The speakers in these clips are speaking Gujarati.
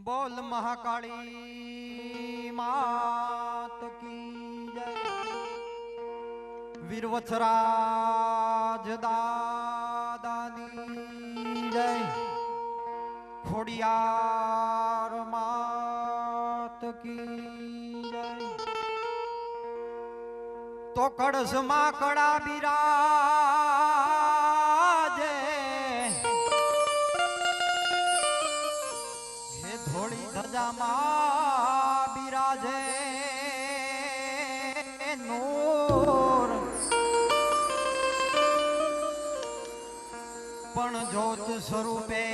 बोल महाकाली मात की जय। वीरवत्सराज दादानी जय। खोडियार मात की जय। तो कड़स मां कड़ा बिराजे हे धोड़ी धजा मां बिराजे नूर पण ज्योत स्वरूपे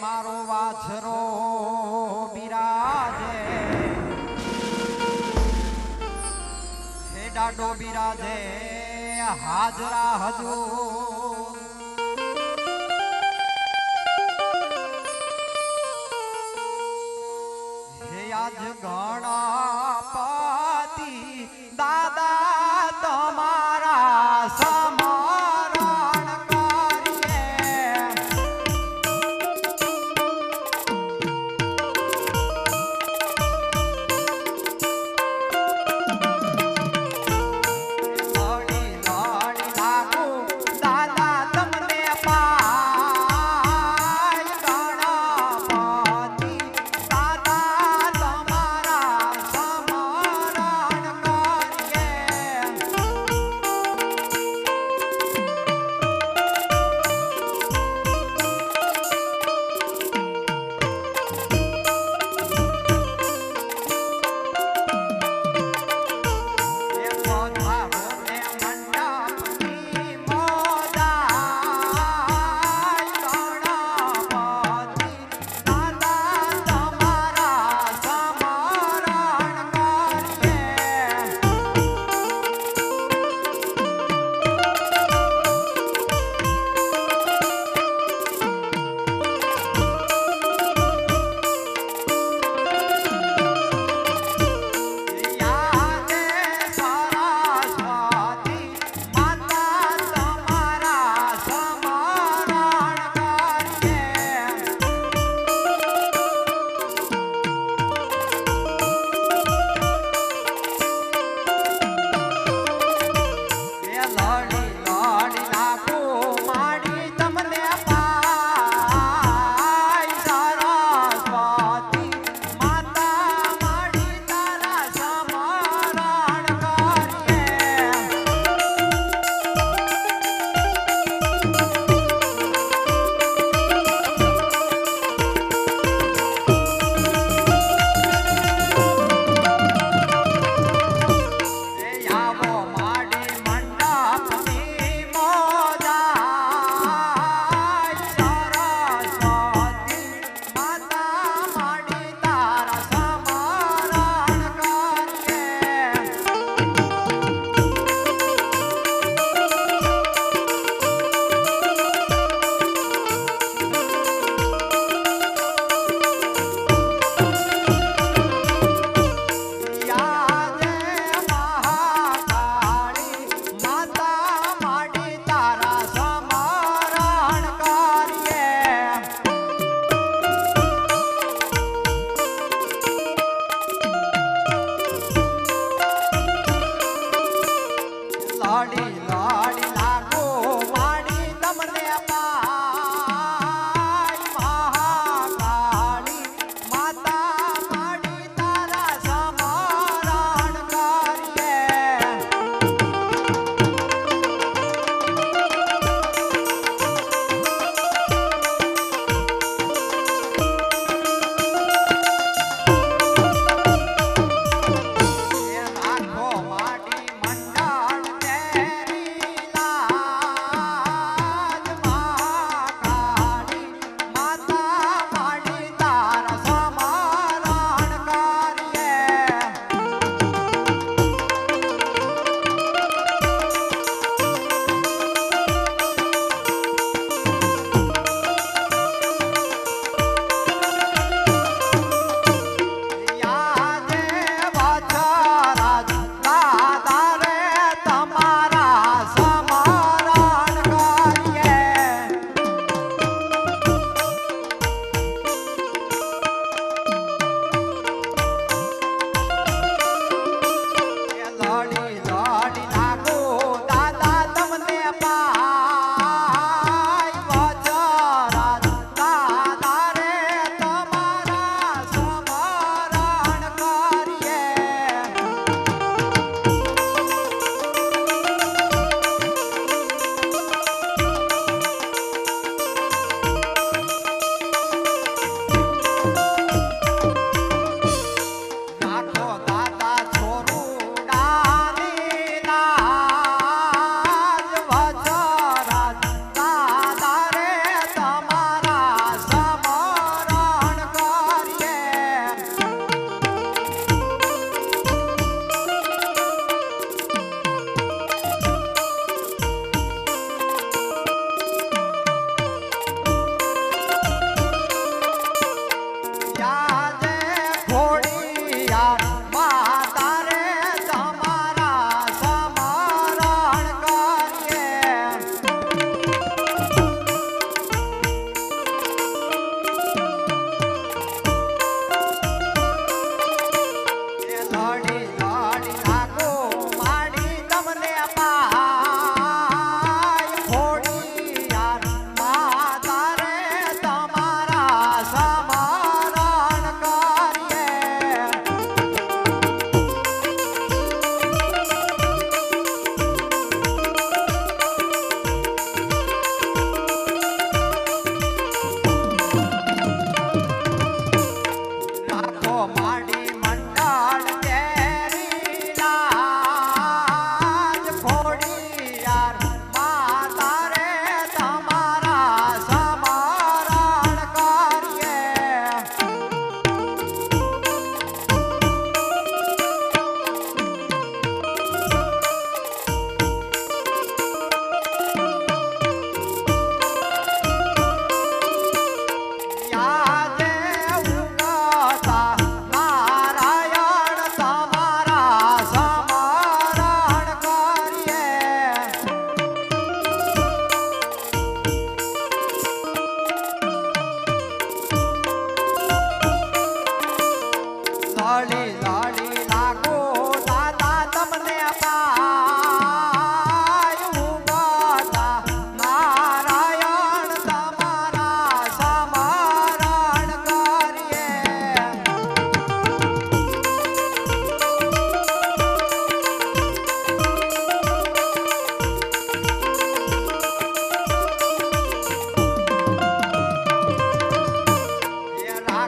मारो वाछरो बिराजे हे डाडो बिराजे हाजरा हजूर हे आज गणपति दादा तुम्हारा समरण करिए लड़ी लड़ी लागू दादा तुमने पाय गणपति दादा तुम्हारा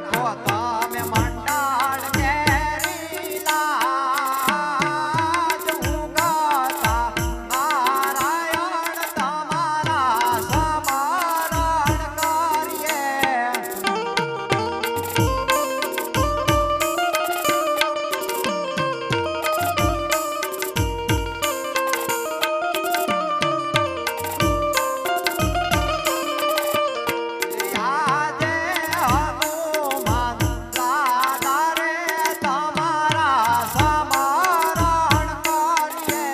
રાખો તમે મંડળ કેરી લાજ હું ગાતા નારાયણ તમારા સ્મરણ કરીએ આજે હનુમાન દાદા રે તમારા સ્મરણ કરીએ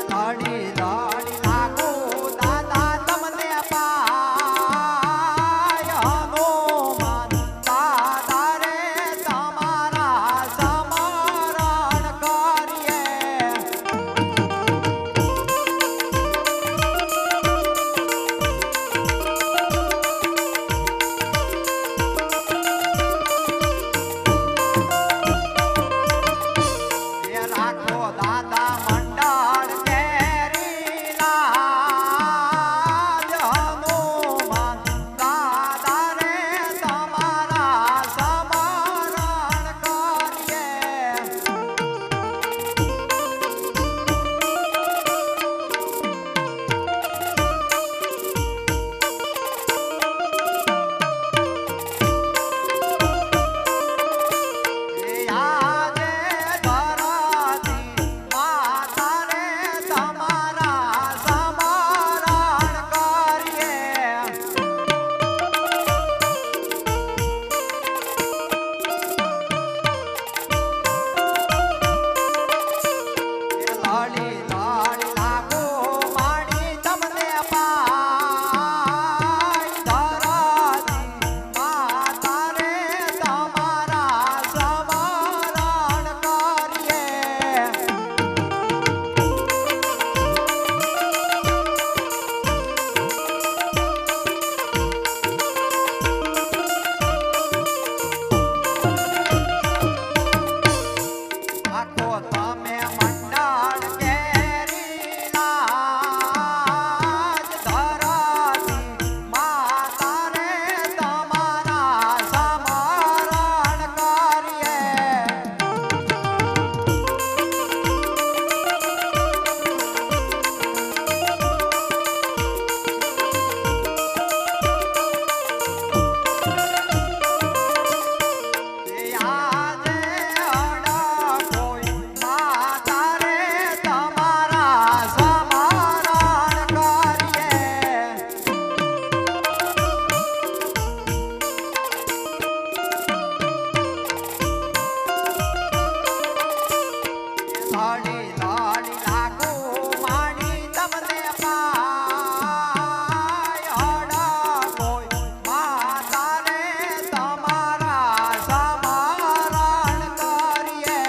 લાડી લાડી લાગુ દાદા તમને પાય હનુમાન દાદા રે તમારા સ્મરણ કરીએ એ રાખો દાદા મંડળ કેરી લાજ હનુમાન દાદા રે તમારા સ્મરણ કરીએ આજે ધરતી માતા રે તમારા સ્મરણ કરીએ લાડી લાડી લાગો માડી તમને પાય ધરતી માતા રે તમારા સ્મરણ કરીએ રાખો તમે મંડળ કેરી લાજ ધરતી માતા રે તમારા સ્મરણ કરીએ આજે અડકોઈ માતા રે તમારા સ્મરણ કરીએ લાડી લાડી લાગુ માડી તમને પાય અડકોઈ માતા રે તમારા સ્મરણ કરીએ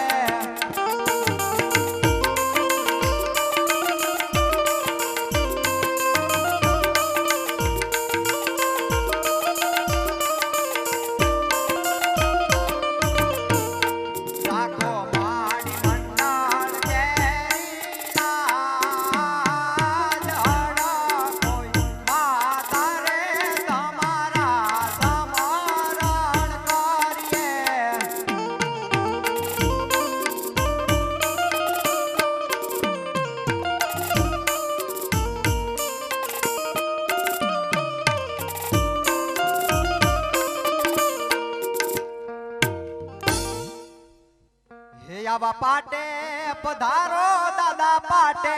રાખો માડી મંડળ કેરી લાજ અડકોઈ માતા રે તમારા સ્મરણ કરીએ હે આવા પાટે પધારો દાદા પાટે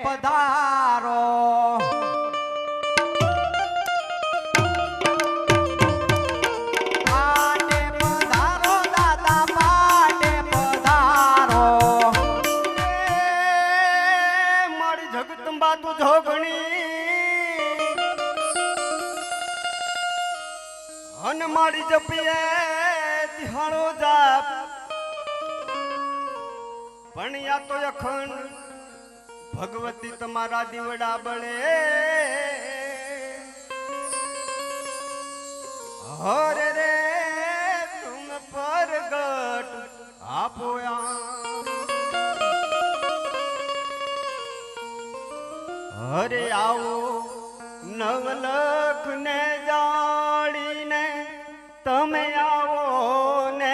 પધારો પાટે પધારો દાદા પાટે પધારો મારી જગદંબા તું જોગણી અને મારી જપીએ તિહાણો જાપ પણ યા તો અખંડ ભગવતી તમારા દીવડા બળે હરે રે તુમ પરગટ આપો હરે આવો નવલખ ને જાળીને તમે આવો ને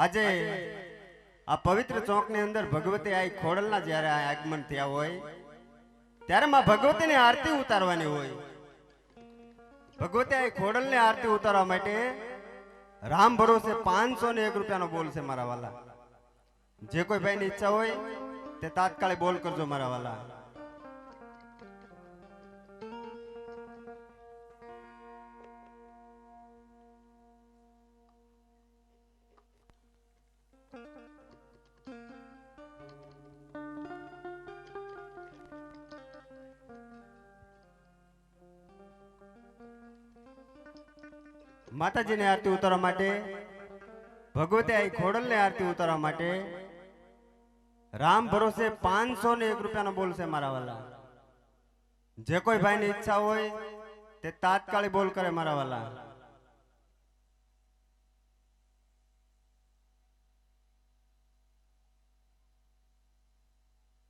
આજે આ પવિત્ર ચોકની અંદર ભગવતી આ ખોડલના જ્યારે આગમન થયા હોય ત્યારે માં ભગવતીની આરતી ઉતારવાની હોય. ભગવતી આ ખોડલની આરતી ઉતારવા માટે રામ ભરોસે 501 રૂપિયાનો બોલ છે મારા વાલા. જે કોઈ ભાઈની ઈચ્છા હોય તે તાત્કાલિક બોલ કરજો મારા વાલા. માતાજીની આરતી ઉતારવા માટે ભગવતી આ ખોડલની આરતી ઉતારવા માટે રામ ભરોસે 501 રૂપિયાનો બોલ છે મારા વાલા. જે કોઈ ભાઈની ઈચ્છા હોય તે તાત્કાલિક બોલ કરે મારા વાલા.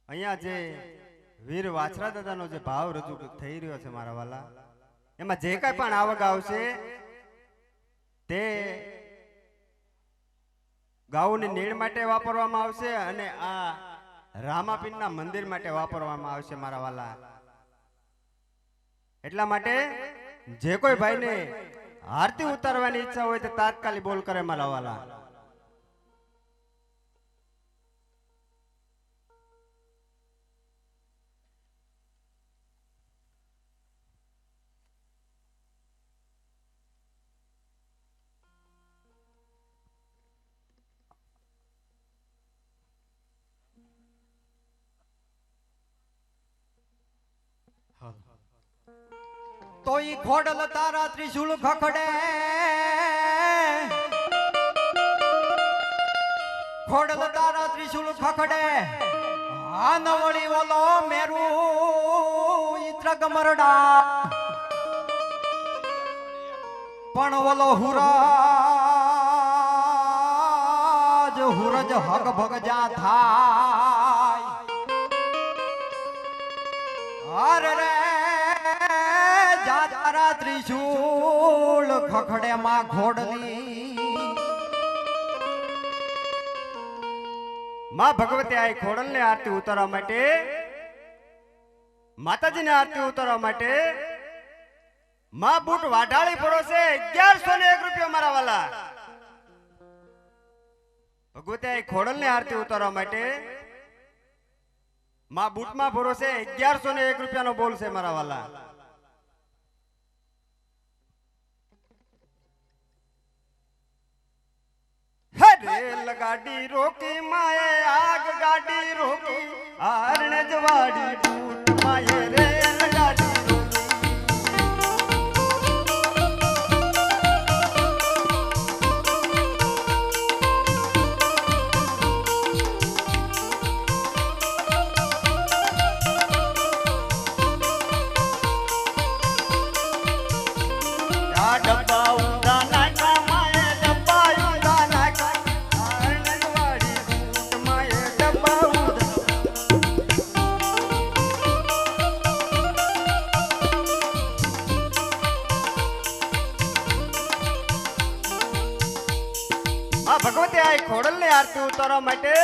અહીંયા જે વીર વાછરા દાદાનો જે ભાવ રજૂ થઈ રહ્યો છે મારા વાલા, એમાં જે કાંઈ પણ આવક આવશે તે ગાઉની નીડ માટે વાપરવામાં આવશે અને આ રામાપીરના મંદિર માટે વાપરવામાં આવશે મારા વાલા. એટલા માટે જે કોઈ ભાઈને આરતી ઉતારવાની ઈચ્છા હોય તો તાત્કાલિક બોલ કરે મારા વાલા. તો ઈ ખોડલ તારા ત્રિશુલ ખખડે, ખોડલ તારા ત્રિશુલ ખખડે, આ નવળી ઓલો મેરુ ઈત્રગ મરડા, પણ ઓલો હુરાજ હુરજ હગ ભગ જા થાય. અરે રે તારા ત્રિશુલ ખખડે માં ખોડલી. માં ભગવતી આ ખોડલ ને આરતી ઉતારવા માટે, માતાજીને આરતી ઉતારવા માટે માં બૂટ વાઢાળી પડો છે 1101 રૂપિયા મારા વાલા. ભગવતી આ ખોડલ ને આરતી ઉતારવા માટે માં બૂટમાં ભરો છે 1101 રૂપિયાનો બોલ છે મારા વાલા. રેલ ગાડી રોકી માએ આગ ગાડી રોકી, આરણ જવાડી બૂટ માએ રેલ ગાડી રોકી. આ ડબ્બા ઊંધા નાખ્યા માએ, ડબ્બા ઊંધા નાખ્યા, આરણ જવાડી બૂટ માએ ડબ્બા ઊંધા. આ ભગવતી આ ખોડલ ને આરતી ઉતારવા માટે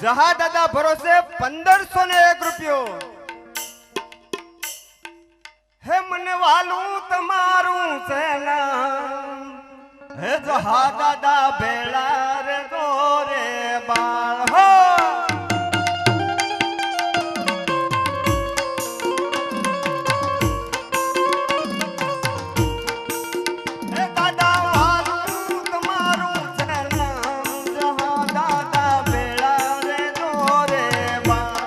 જહા દાદા ભરોસે 1501 રૂપિયો. હે મને વાલું તમારું છે નામ, હે જહા દાદા ભેળા રે દોરે બાળ હો. હે દાદા વાલું તમારું છે નામ, જહા દાદા ભેળા રે દોરે બાળ.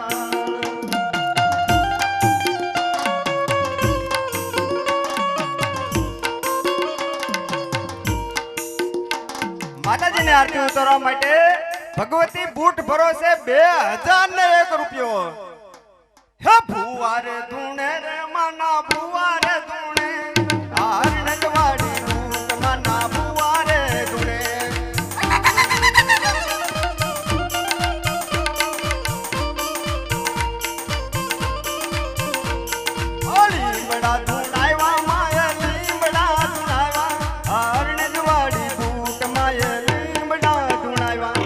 માતાજીને આરતી ઉતારવા માટે ભગવતી બૂટ ભરોસે 2001 રૂપિયો. હે ભુવારે ધૂણે રે માના ભુવારે ધૂણે, આરણ જવાડી બૂટ માના ભુવારે ધૂણે. લીમડા ધૂણાવ્યા માએ, લીમડા ધૂણાવ્યા, આરણ જવાડી બૂટ માએ લીમડા ધૂણાવ્યા.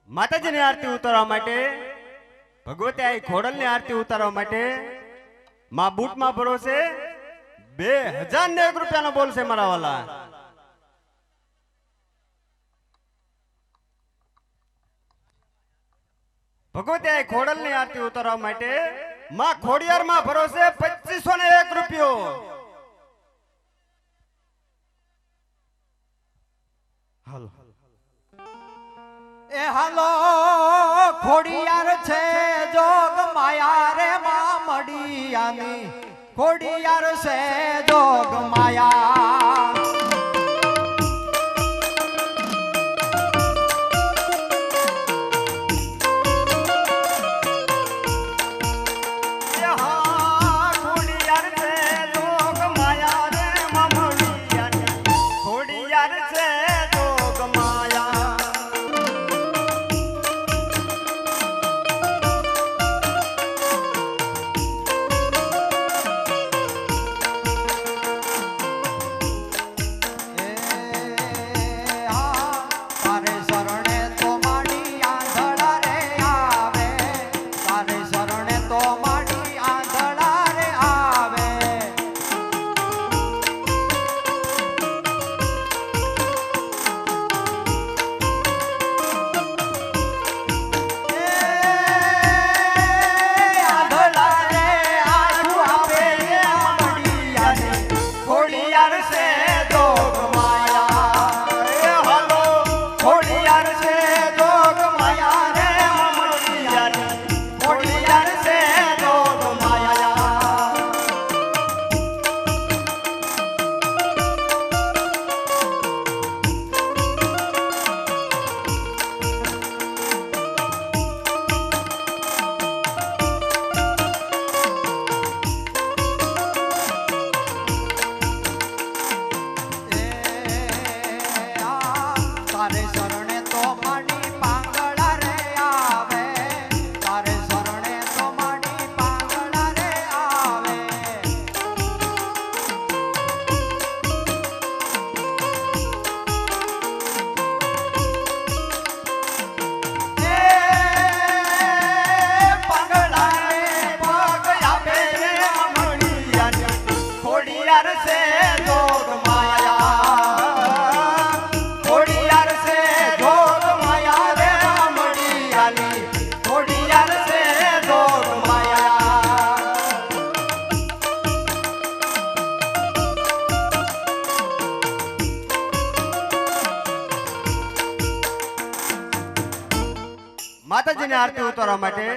માતાજીની આરતી ઉતારવા માટે ભગવતી આ ખોડલની આરતી ઉતારવા માટે માં બૂટમાં ભરોસે 2001 રૂપિયાનો બોલ છે મારા વાલા. ભગવતી આ ખોડલની આરતી ઉતારવા માટે માં ખોડિયારમાં ભરોસે 2501 રૂપિયો. હાલો એ હાલો ખોડિયાર છે જોગ માયા રે માં મડિયાની, ખોડિયાર છે જોગ માયા. ખોડિયાર છે જોગ માયા ખોડિયાર સે જોગ માયા ખોડિયાર સે જોગ માયા રે મડિયાની ખોડિયાર સે જોગ માયા માતાજીની આરતી ઉતારવા માટે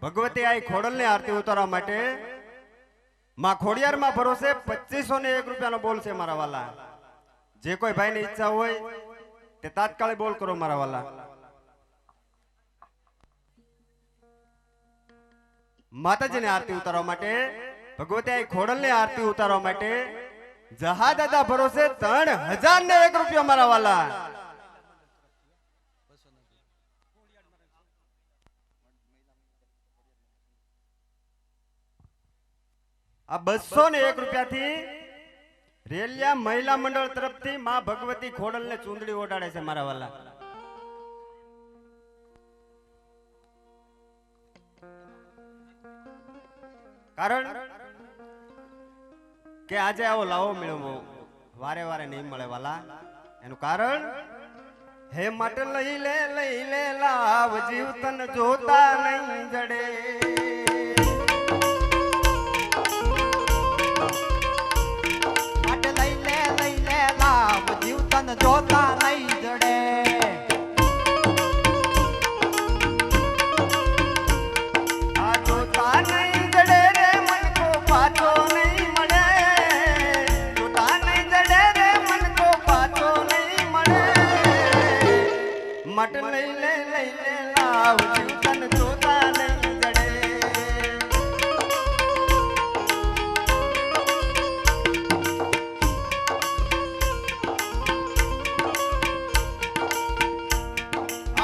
ભગવતી આઈ ખોડલની આરતી ઉતારવા માટે માં ખોડિયારમાં ભરોસે 2501 રૂપિયાનો બોલ છે મારા વાલા. જે કોઈ ભાઈની ઈચ્છા હોય તે તાત્કાલિક બોલ કરો મારા વાલા. માતાજીની આરતી ઉતારવા માટે ભગવતી આઈ ખોડલની આરતી ઉતારવા માટે જહા દાદા ભરોસે 3001 રૂપિયા મારા વાલા. આ 201 રૂપિયાથી રેલિયા મહિલા મંડળ તરફથી માં ભગવતી ખોડલને ચૂંદડી ઓઢાડે છે મારા વાલા. કારણ કે આજે આવો લાવો મેળવો વારે વારે નહીં મળે વાલા. એનું કારણ હે માટે લઈ લે લાવ જીવ તન જોતા નહીં જડે. માટે લઈ લે લાવ જીવ તન જોતા નહીં જડે આ જોતા નહીં જડે રે મન કો પાછો નહીં મળે. જોતા નહીં જડે રે મન કો પાછો નહીં મળે. મટ લઈ લે લાવ જીવ તન જોતા નહીં જડે.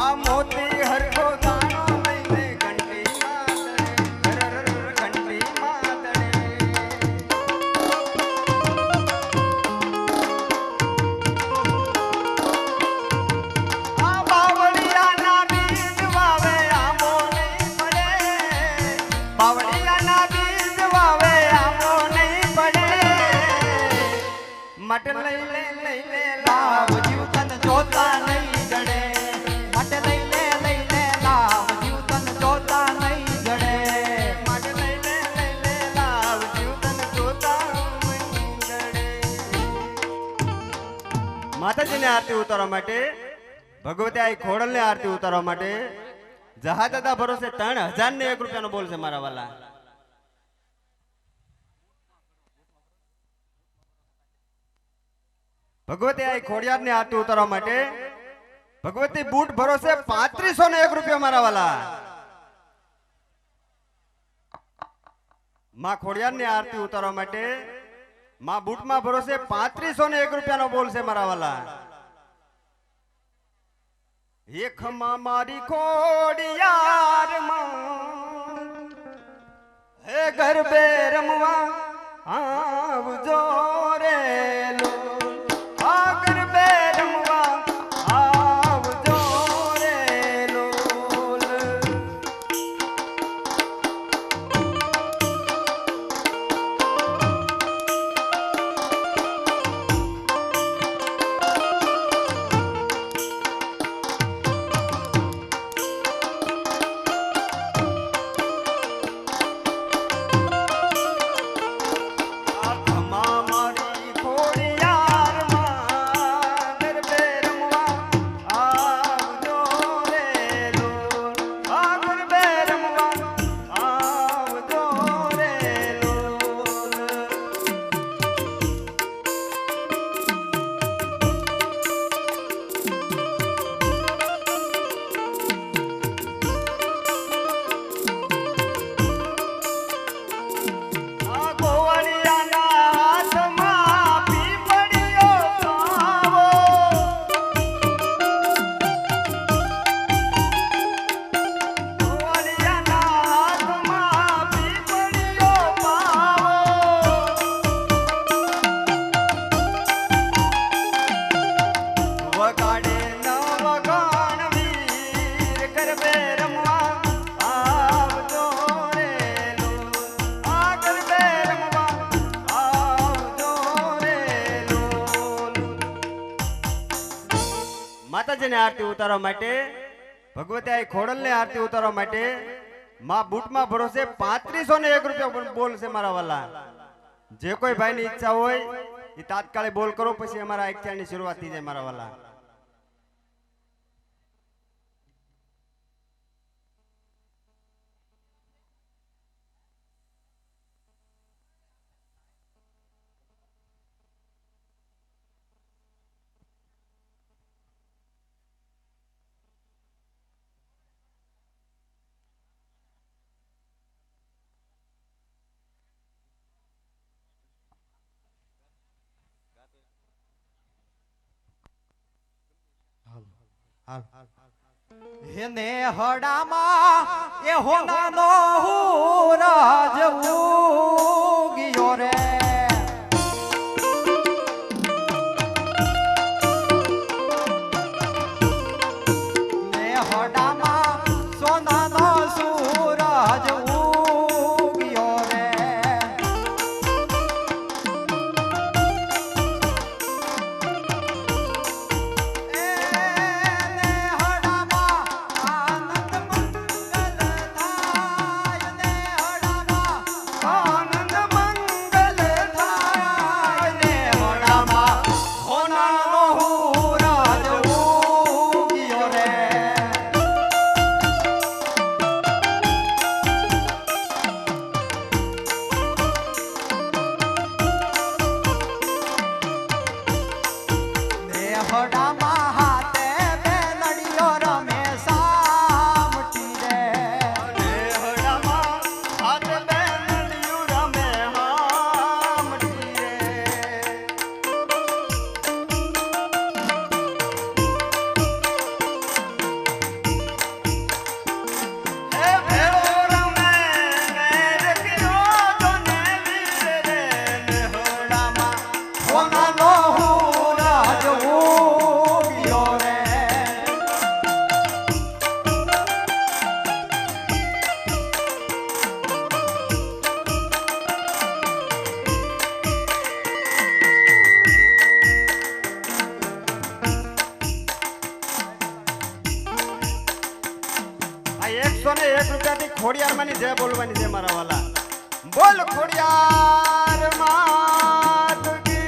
આ મોતી હરખો દાણો લઈને ઘંટી માતડે ઘંટી માતડે. આ બાવળિયાના બીજ વાવે આંબો નહીં પડે. બાવળિયાના બીજ વાવે આંબો નહીં પડે. મટ લઈ લે લાવ જીવ તન જોતા નહીં જડે માટે લઈ લે લાવ જીવ તન જોતા નહીં જડે માટે લઈ લે લાવ જીવ તન જોતા નહીં જડે. માતાજીની આરતી ઉતારવા માટે ભગવતી આઈ ખોડલની આરતી ઉતારવા માટે જહા દાદા ભરોસે 3001 રૂપિયાનો બોલ છે મારા વાલા. ભગવતી આઈ ખોડિયારની આરતી ઉતારવા માટે ભગવતી બૂટ ભરોસે 3501 રૂપિયા મારા વાલા. માં ખોડિયારની આરતી ઉતારવા માટે માં બૂટમાં ભરોસે 3501 રૂપિયાનો બોલ છે મારા વાલા. એકમાં મારી ખોડિયાર માં હે ગરબે રમવા આવજો રે લોલ. આ ગરબે રમવા આવજો રે લોલ. માતાજીની આરતી ઉતારવા માટે ભગવતી આઈ ખોડલની આરતી ઉતારવા માટે માં બૂટમાં ભરોસે 3501 રૂપિયા બોલ છે મારા વાલા. જે કોઈ ભાઈની ઈચ્છા હોય એ તાત્કાલિક બોલ કરો, પછી અમારા આખ્યાનની શરૂઆત થઈ જાય મારા વાલા. હેને હડામાં એ હોનાનો રાજ ઉગ્યો રે. ને હડામાં સોનાનો સૂરજ ઉગ્યો રે. ખોડિયાર માની જય બોલવાની છે મારા વાલા. બોલ ખોડિયાર માત કી.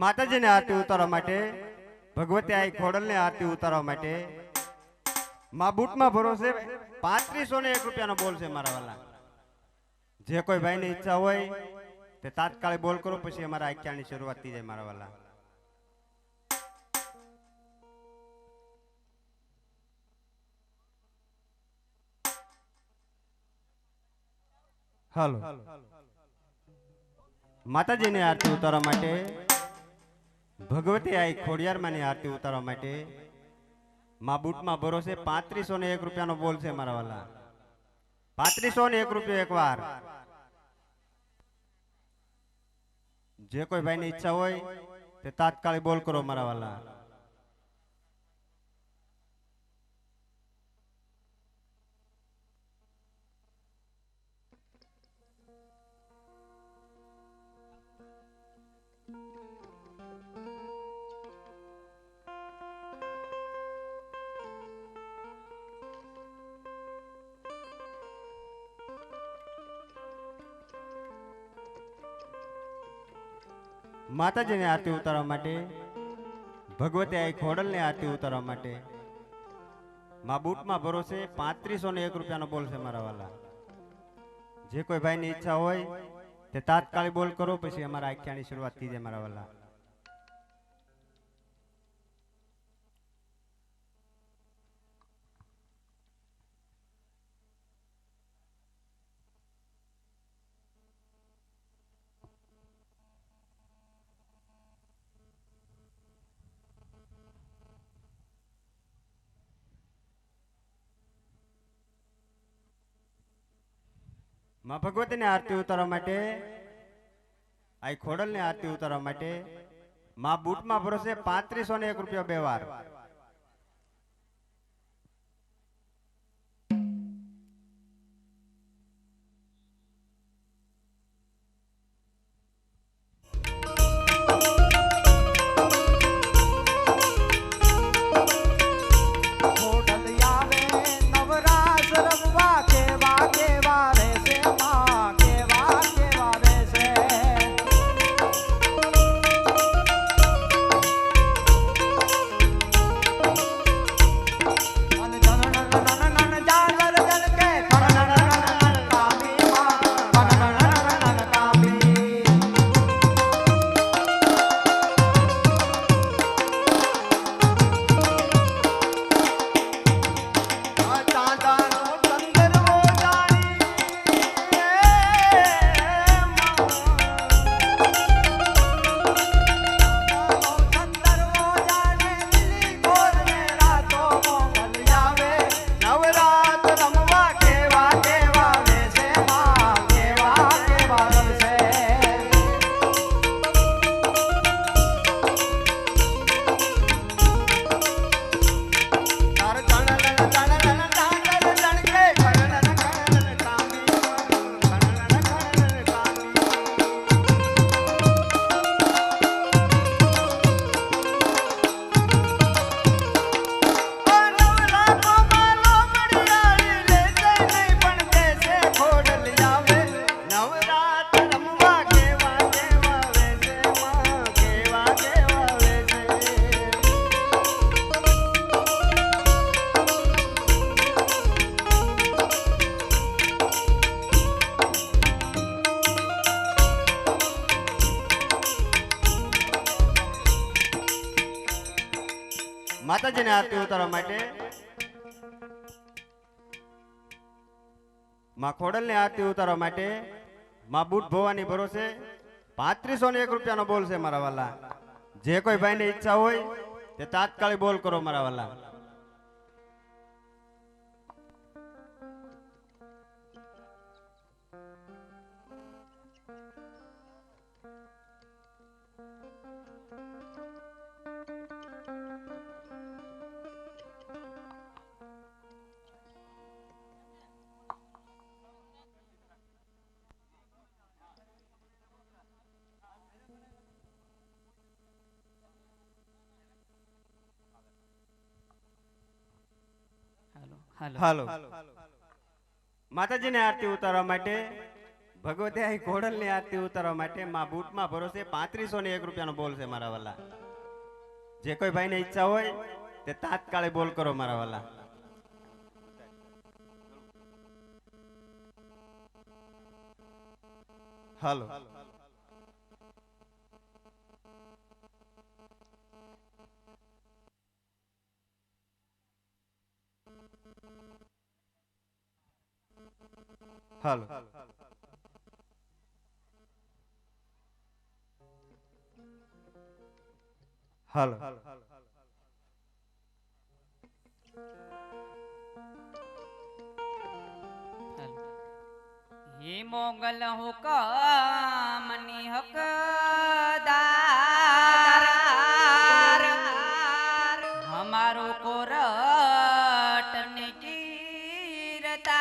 માતાજીને આરતી ઉતારવા માટે, ભગવતી આઈ ખોડલને આરતી ઉતારવા માટે માં બૂટમાં ભરોસે 3501 રૂપિયાનો બોલ છે મારા વાલા. જે કોઈ ભાઈની ઈચ્છા હોય તે તાત્કાલિક બોલ કરો, પછી અમારા આખ્યાનની શરૂઆત થઈ જાય મારા વાલા. હાલો, માતાજીની આરતી ઉતારવા માટે, ભગવતી આઈ ખોડિયારમાંની આરતી ઉતારવા માટે માં બૂટમાં ભરોસે 3501 રૂપિયાનો બોલ છે મારા વાલા. 3501 રૂપિયો એકવાર. જે કોઈ ભાઈની ઈચ્છા હોય તે તાત્કાલિક બોલ કરો મારા વાલા. માતાજીની આરતી ઉતારવા માટે, ભગવતી આઈ ખોડલની આરતી ઉતારવા માટે માં બૂટમાં ભરોસે 3501 રૂપિયાનો બોલ છે મારા વાલા. જે કોઈ ભાઈની ઈચ્છા હોય તે તાત્કાલિક બોલ કરો, પછી અમારા આખ્યાનની શરૂઆત થઈ જાય મારા વાલા. માં ભગવતીની આરતી ઉતારવા માટે, આઈ ખોડલની આરતી ઉતારવા માટે માં બૂટમાં ભરોસે 3501 રૂપિયા બે વાર. માતાજીને આરતી ઉતારવા માટે, માં ખોડલની આરતી ઉતારવા માટે માં બૂટ ભવાની ભરોસે 3501 રૂપિયાનો બોલ છે મારા વાલા. જે કોઈ ભાઈની ઈચ્છા હોય તે તાત્કાલિક બોલ કરો મારા વાલા. હાલો, માતાજીને આરતી ઉતારવા માટે, ભગવતે આ ઘોડલની આરતી ઉતારવા માટે માં બૂટમાં ભરોસે 3501 બોલ છે મારા વાલા. જે કોઈ ભાઈને ઈચ્છા હોય તે તાત્કાલિક બોલ કરો મારા વાલા. હાલો હાલો હાલો હે મોગલ હુકમની હકદાર હમારો કોરટ ને કીરતાર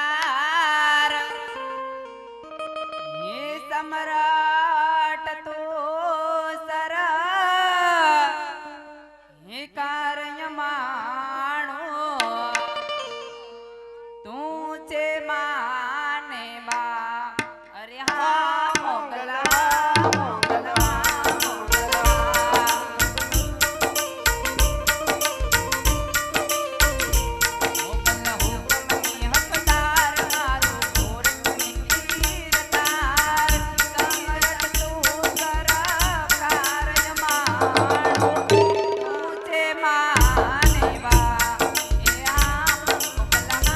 હે સમ્રાટ તો સર હે કાર્યમાણો તું છે માને બા અરે હા મોગલા મોગલા મોગલા મોગલ હુકમની હકદાર મારો કોરટની કીરતાર સમરત તું સર કાર્યમાણો તું છે માને બા એ આ મોગલા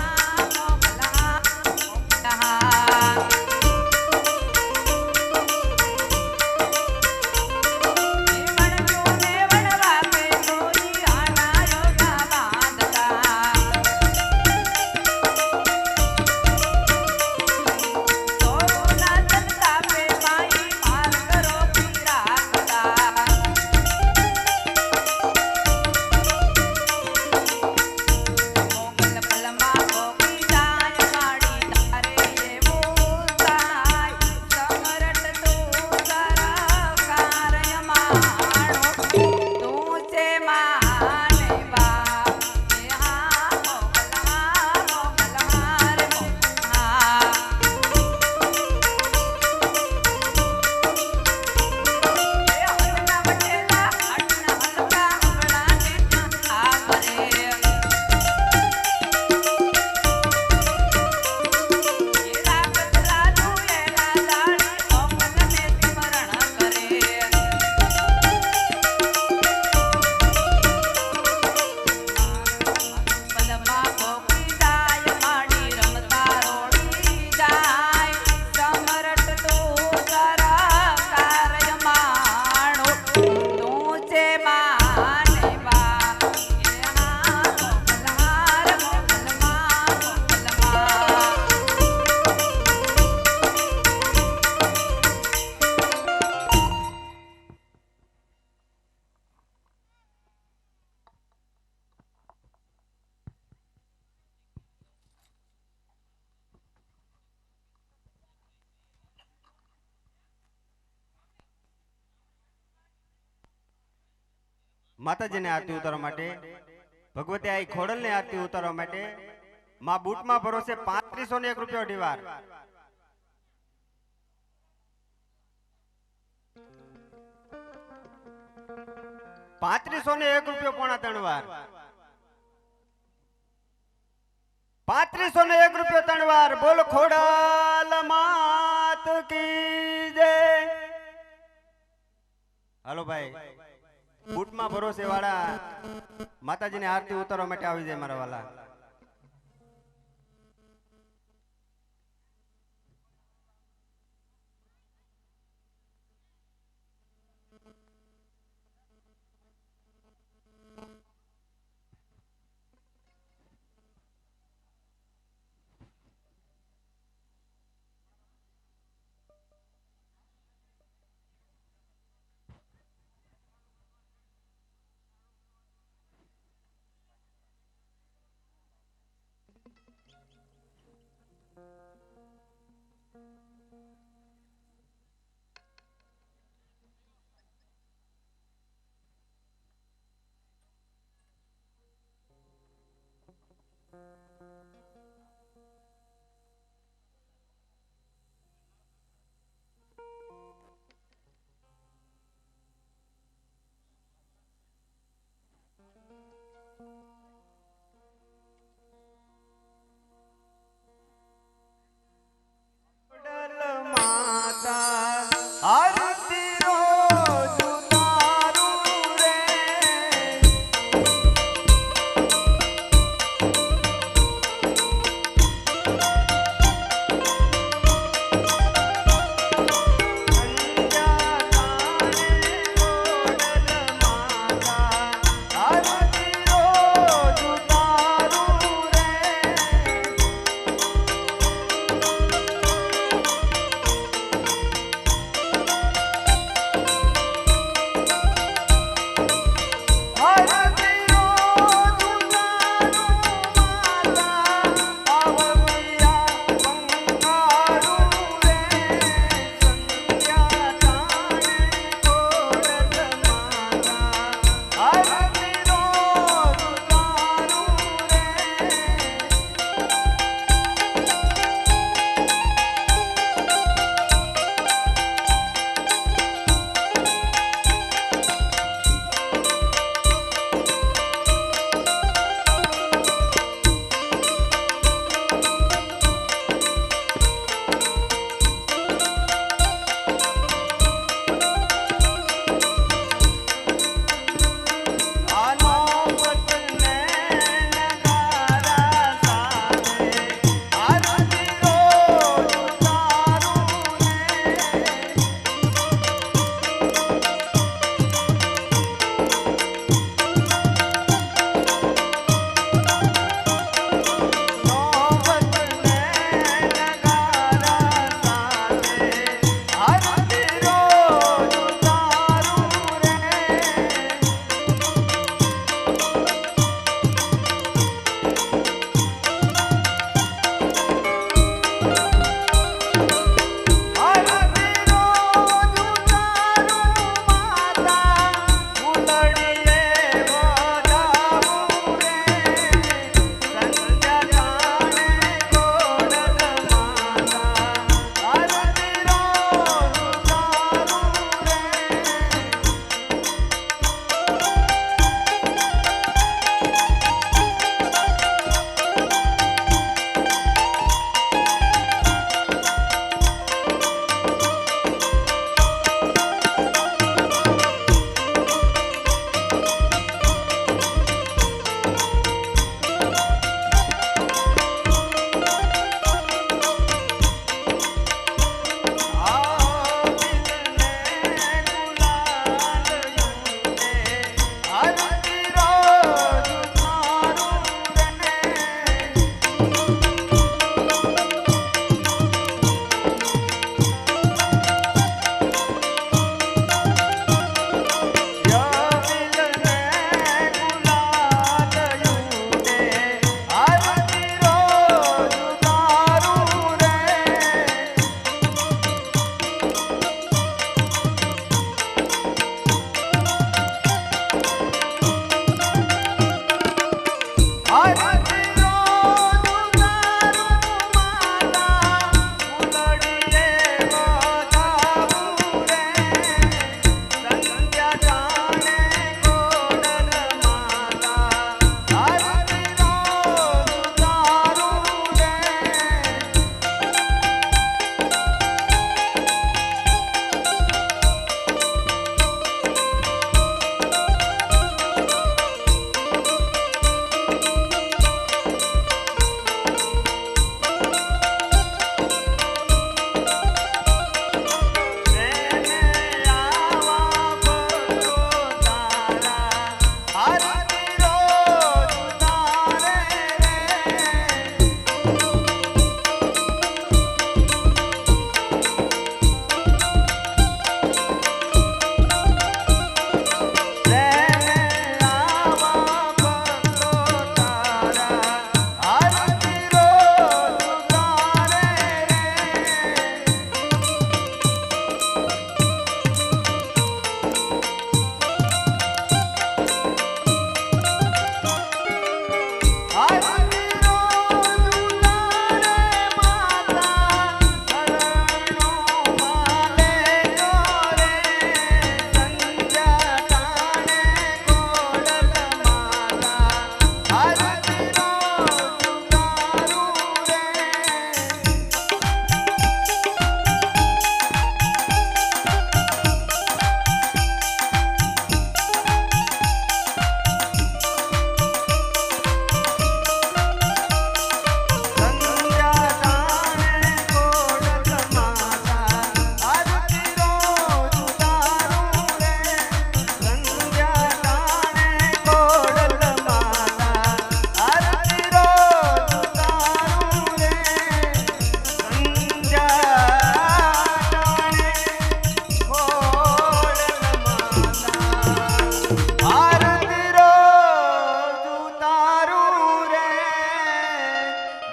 માતાજીને આરતી ઉતારવા માટે ભગવતે આ ખોડલને આરતી ઉતારવા માટે માં બૂટમાં ભરોસે 3501 ઢીવાર 3501 પોણા 3 વાર 3501 3 વાર બોલ ખોડલ માત કી જય. હાલો ભાઈ બૂટમાં ભરોસે વાળા માતાજીને આરતી ઉતારવા માટે આવી જાય મારા વાલા.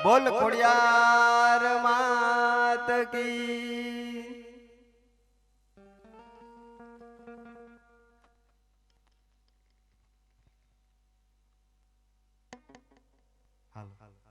બોલ ખોડિયાર માત કી હાલો